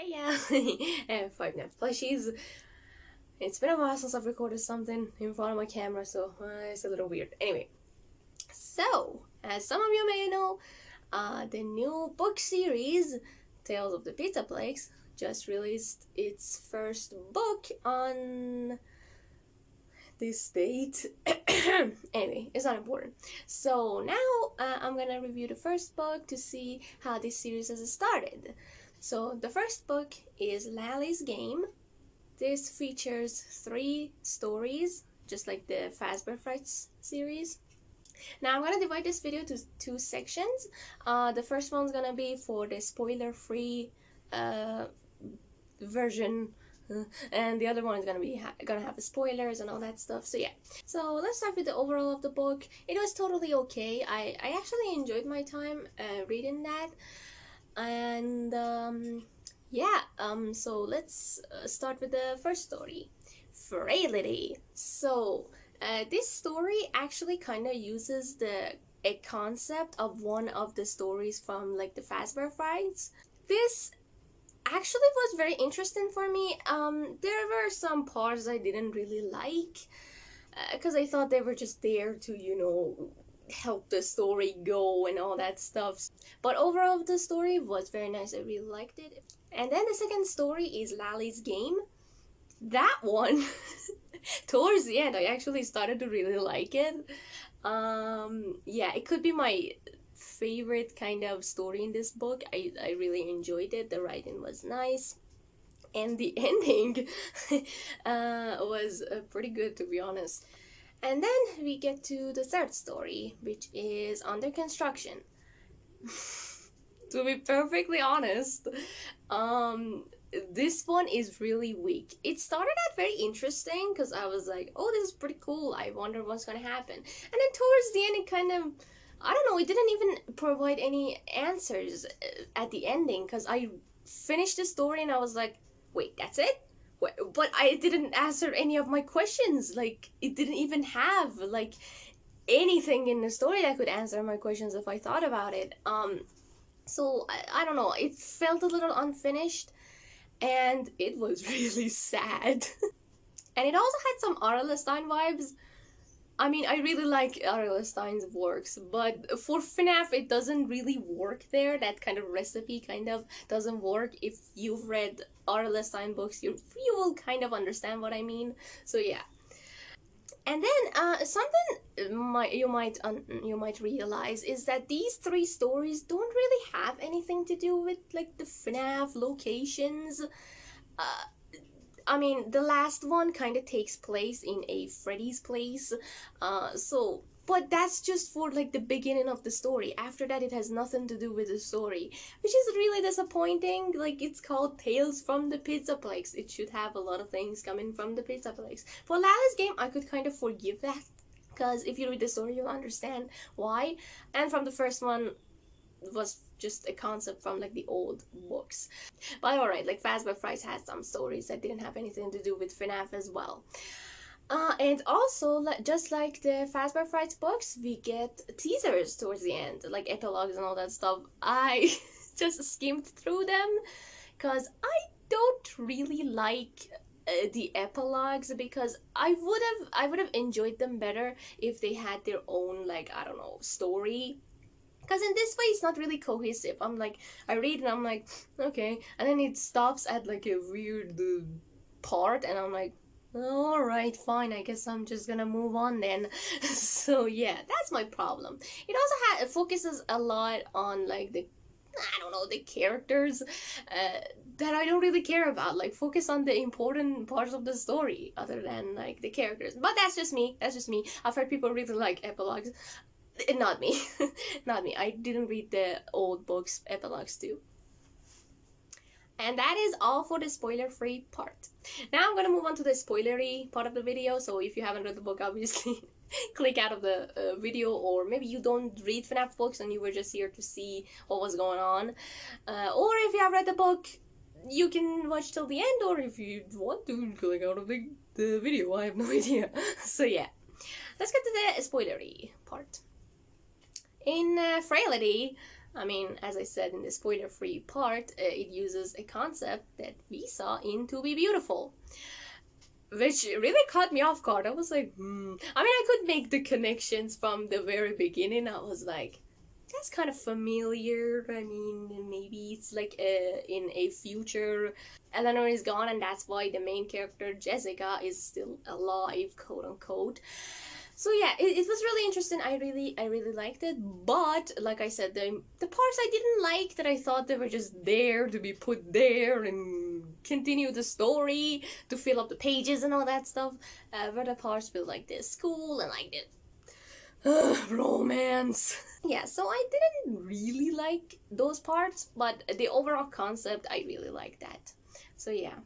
Hey yeah, Fnaf plushies. It's been a while since I've recorded something in front of my camera, so it's a little weird. Anyway, so as some of you may know, the new book series, Tales of the Pizza Plagues, just released its first book on this date. Anyway, it's not important. So now I'm gonna review the first book to see how this series has started. So the first book is Lally's Game. This features 3 stories, just like the Fazbear Frights series. Now I'm gonna divide this video to 2 sections. The first one's gonna be for the spoiler-free version, and the other one is gonna have spoilers and all that stuff. So yeah. So let's start with the overall of the book. It was totally okay. I actually enjoyed my time reading that, and yeah, so let's start with the first story, Frailty. So this story actually kind of uses a concept of one of the stories from like the Fazbear Frights. This actually was very interesting for me. There were some parts I didn't really like because I thought they were just there to, help the story go and all that stuff. But overall, the story was very nice. I really liked it. And then the second story is Lally's Game. That one, towards the end, I actually started to really like it. Yeah, it could be my favorite kind of story in this book. I really enjoyed it. The writing was nice. And the ending was pretty good, to be honest. And then we get to the third story, which is Under Construction. To be perfectly honest, this one is really weak. It started out very interesting because I was like, oh, this is pretty cool. I wonder what's gonna happen. And then towards the end, it kind of, I don't know, it didn't even provide any answers at the ending because I finished the story and I was like, wait, that's it? But I didn't answer any of my questions. Like, it didn't even have, like, anything in the story that could answer my questions if I thought about it. So, I don't know, it felt a little unfinished, and it was really sad. And it also had some R.L. Stine vibes. I mean, I really like R.L. Stine's works, but for Fnaf, it doesn't really work there. That kind of recipe kind of doesn't work. If you've read R.L. Stine books, you will kind of understand what I mean. So yeah. And then something you might realize is that these 3 stories don't really have anything to do with like the Fnaf locations. I mean, the last one kind of takes place in a Freddy's place, but that's just for like the beginning of the story. After that, it has nothing to do with the story, which is really disappointing. Like, it's called Tales from the Pizza Place. It should have a lot of things coming from the Pizza Place. For Lally's Game, I could kind of forgive that, because if you read the story, you'll understand why. And from the first one, was just a concept from like the old books. But alright, like Fazbear Frights had some stories that didn't have anything to do with Fnaf as well. And also, just like the Fazbear Frights books, we get teasers towards the end, like epilogues and all that stuff. I just skimmed through them because I don't really like the epilogues, because I would have enjoyed them better if they had their own, like, I don't know, story. Because in this way, it's not really cohesive. I read and I'm like, okay. And then it stops at like a weird part, and I'm like, alright, fine. I guess I'm just gonna move on then. So yeah, that's my problem. It also focuses a lot on like I don't know, the characters that I don't really care about. Like, focus on the important parts of the story other than like the characters. But that's just me. That's just me. I've heard people really like epilogues. Not me. Not me. I didn't read the old books epilogues too. And that is all for the spoiler-free part. Now I'm gonna move on to the spoilery part of the video. So if you haven't read the book, obviously click out of the video, or maybe you don't read Fnaf books and you were just here to see what was going on. Or if you have read the book, you can watch till the end, or if you want to, click out of the video. I have no idea. So yeah, let's get to the spoilery part. In Frailty, I mean, as I said in the spoiler-free part, it uses a concept that we saw in To Be Beautiful, which really caught me off guard. I was like, I mean, I could make the connections from the very beginning. I was like, that's kind of familiar. I mean, maybe it's like in a future, Eleanor is gone, and that's why the main character Jessica is still alive, quote unquote. So yeah, it was really interesting. I really liked it. But like I said, the parts I didn't like, that I thought they were just there to be put there and continue the story to fill up the pages and all that stuff, were the parts with like the school and like the romance. Yeah, so I didn't really like those parts, but the overall concept, I really like that. So yeah.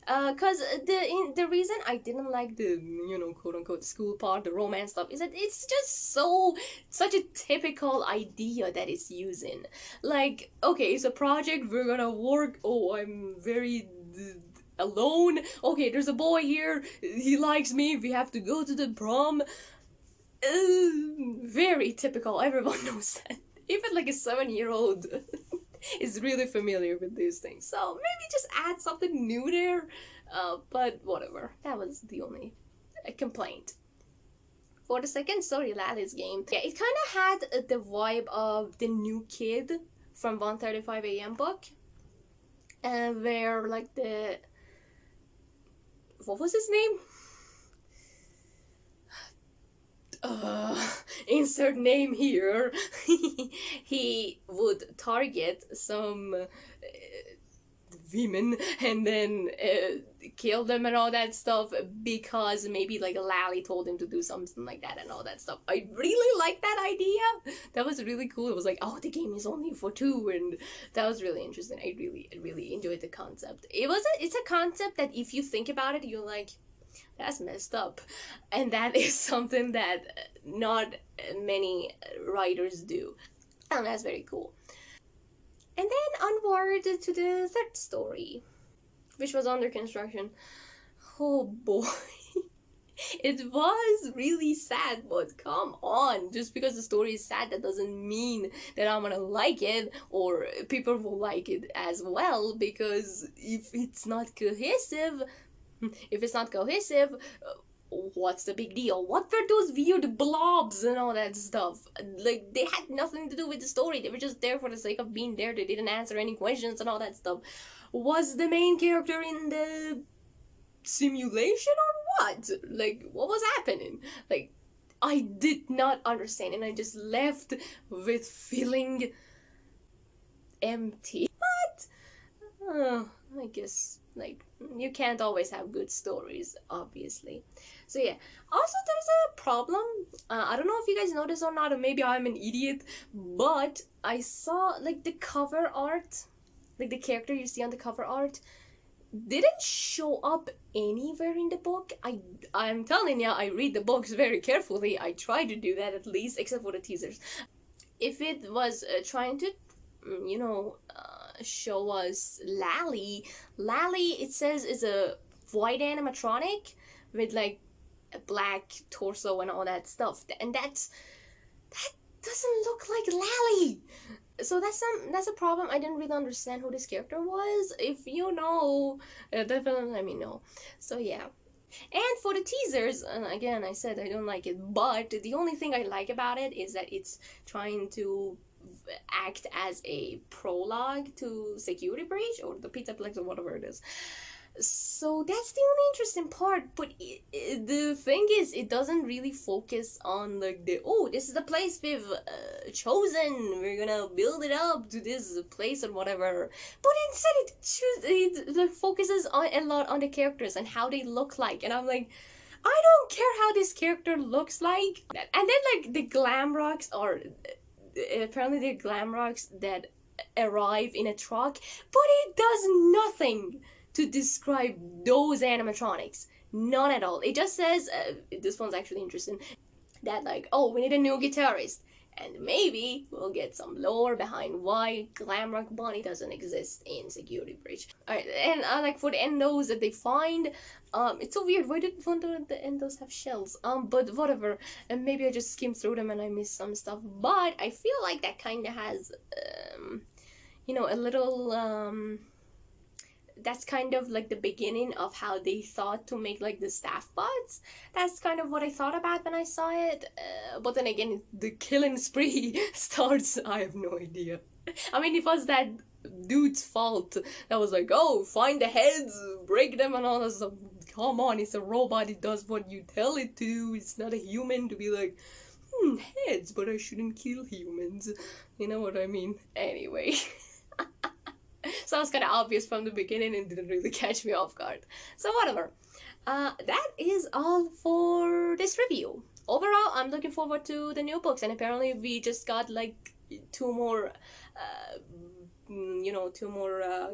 Cause the reason I didn't like the, you know, quote unquote school part, the romance stuff, is that it's just such a typical idea that it's using. Like, okay, it's a project, we're gonna work. Oh, I'm very alone. Okay, there's a boy here. He likes me. We have to go to the prom. Very typical. Everyone knows that. Even like a 7-year-old is really familiar with these things. So maybe just add something new there. But whatever. That was the only complaint. For the second story, Lally's game, yeah, it kind of had the vibe of the new kid from 1:35 a.m. book, where like the, what was his name? Insert name here. He would target some women and then kill them and all that stuff, because maybe like Lally told him to do something like that and all that stuff. I really like that idea. That was really cool. It was like, oh, the game is only for 2, and that was really interesting. I really enjoyed the concept. It's a concept that if you think about it, you're like, that's messed up, and that is something that not many writers do, and that's very cool. And then onward to the third story, which was under construction. Oh boy. It was really sad, but come on. Just because the story is sad, that doesn't mean that I'm gonna like it or people will like it as well, because if it's not cohesive, what's the big deal? What were those weird blobs and all that stuff? Like, they had nothing to do with the story. They were just there for the sake of being there. They didn't answer any questions and all that stuff. Was the main character in the simulation or what? Like, what was happening? Like, I did not understand, and I just left with feeling empty. But I guess, like, you can't always have good stories, obviously. So yeah. Also, there's a problem. I don't know if you guys noticed or not, or maybe I'm an idiot, but I saw, like, the cover art, like the character you see on the cover art, didn't show up anywhere in the book. I'm telling ya, I read the books very carefully. I try to do that at least, except for the teasers. If it was trying to, you know, show us Lally, it says, is a white animatronic with like a black torso and all that stuff, and that doesn't look like Lally. So that's a problem. I didn't really understand who this character was. If you know, definitely let me know. So yeah. And for the teasers, again, I said I don't like it, but the only thing I like about it is that it's trying to act as a prologue to Security Breach or the Pizzaplex or whatever it is. So that's the only interesting part, but the thing is, it doesn't really focus on like this is the place we've chosen, we're gonna build it up to this place or whatever, but instead it focuses a lot on the characters and how they look like, and I'm like, I don't care how this character looks like. And then like the glam rocks are apparently they're glam rocks that arrive in a truck, but it does nothing to describe those animatronics. None at all. It just says, this one's actually interesting, that like, oh, we need a new guitarist. and maybe we'll get some lore behind why Glamrock Bonnie doesn't exist in Security Breach. Alright, and like for the endos that they find, it's so weird. Why did one of the endos have shells? But whatever. And maybe I just skimmed through them and I missed some stuff. But I feel like that kind of has, you know, a little that's kind of like the beginning of how they thought to make like the staff bots. That's kind of what I thought about when I saw it. But then again, the killing spree starts. I have no idea. I mean, it was that dude's fault that was like, oh, find the heads, break them, and all that stuff. Come on, it's a robot. It does what you tell it to. It's not a human to be like, heads, but I shouldn't kill humans. You know what I mean? Anyway. Sounds kind of obvious from the beginning and didn't really catch me off guard. So whatever. That is all for this review. Overall, I'm looking forward to the new books, and apparently we just got like two more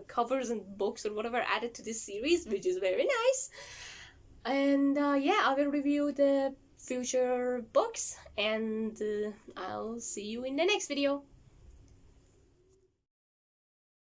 covers and books or whatever added to this series, which is very nice. And yeah, I will review the future books, and I'll see you in the next video.